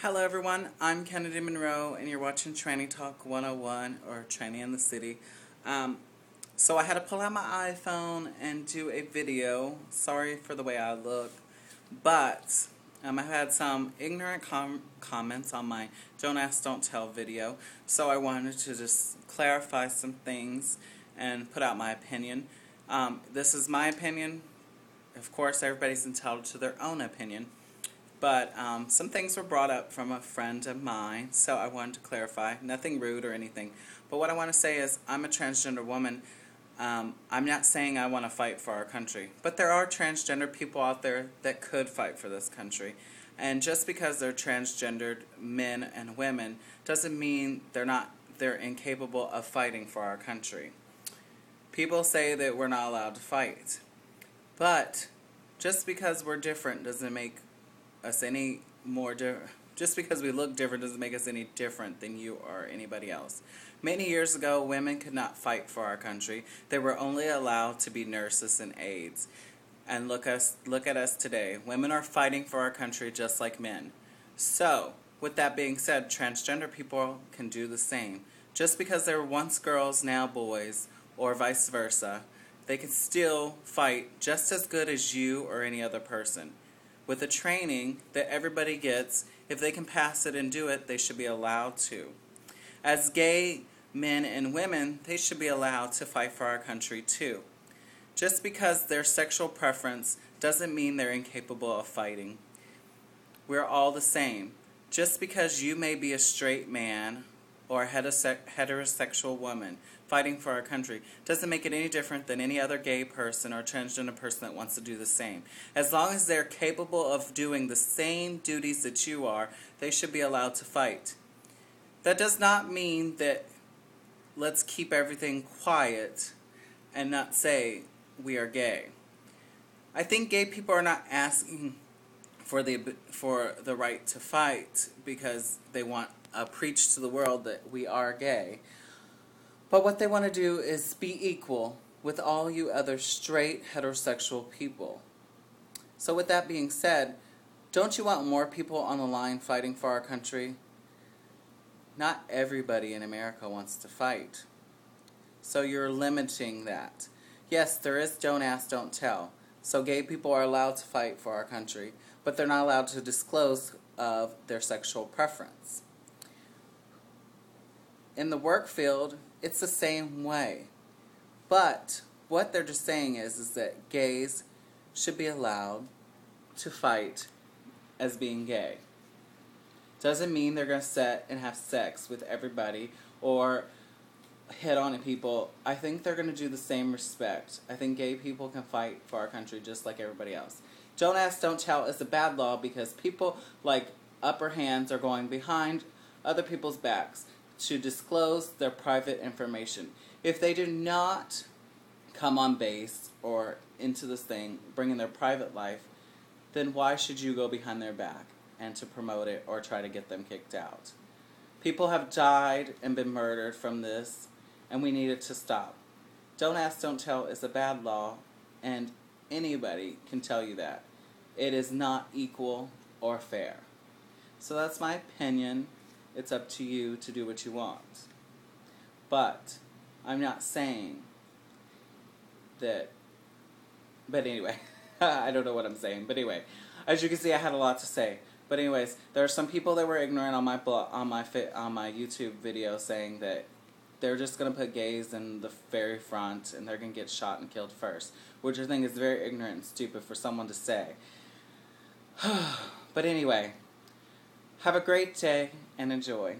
Hello everyone, I'm Kennedy Monroe and you're watching Tranny Talk 101 or Tranny in the City. So I had to pull out my iPhone and do a video. Sorry for the way I look, but I had some ignorant comments on my Don't Ask, Don't Tell video, so I wanted to just clarify some things and put out my opinion. This is my opinion. Of course, everybody's entitled to their own opinion. But some things were brought up from a friend of mine, so I wanted to clarify. Nothing rude or anything. But what I want to say is I'm a transgender woman. I'm not saying I want to fight for our country. But there are transgender people out there that could fight for this country. And just because they're transgendered men and women doesn't mean they're incapable of fighting for our country. People say that we're not allowed to fight. But just because we're different doesn't make us any more just because we look different doesn't make us any different than you or anybody else. Many years ago, women could not fight for our country. They were only allowed to be nurses and aides. And look at us today. Women are fighting for our country just like men. So, with that being said, transgender people can do the same. Just because they were once girls, now boys, or vice versa, they can still fight just as good as you or any other person. With the training that everybody gets, if they can pass it and do it, they should be allowed to. As gay men and women, they should be allowed to fight for our country too. Just because their sexual preference doesn't mean they're incapable of fighting. We're all the same. Just because you may be a straight man or a heterosexual woman fighting for our country doesn't make it any different than any other gay person or transgender person that wants to do the same. As long as they're capable of doing the same duties that you are, they should be allowed to fight. That does not mean that let's keep everything quiet and not say we are gay. I think gay people are not asking for the right to fight because they want to preach to the world that we are gay. But what they want to do is be equal with all you other straight heterosexual people. So with that being said, don't you want more people on the line fighting for our country? Not everybody in America wants to fight. So you're limiting that. Yes, there is Don't Ask, Don't Tell. So gay people are allowed to fight for our country, but they're not allowed to disclose of their sexual preference. In the work field, it's the same way. But what they're just saying is that gays should be allowed to fight as being gay. Doesn't mean they're going to sit and have sex with everybody or hit on people. I think they're going to do the same respect. I think gay people can fight for our country just like everybody else. Don't Ask, Don't Tell is a bad law because people like upper hands are going behind other people's backs to disclose their private information. If they do not come on base or into this thing, bring in their private life, then why should you go behind their back and to promote it or try to get them kicked out? People have died and been murdered from this, and we need it to stop. Don't Ask, Don't Tell is a bad law, and anybody can tell you that. It is not equal or fair. So that's my opinion. It's up to you to do what you want. But I'm not saying that... But anyway, I don't know what I'm saying. But anyway, as you can see, I had a lot to say. But anyways, there are some people that were ignorant on my YouTube video saying that they're just going to put gays in the very front and they're going to get shot and killed first, which I think is very ignorant and stupid for someone to say. But anyway, have a great day and enjoy.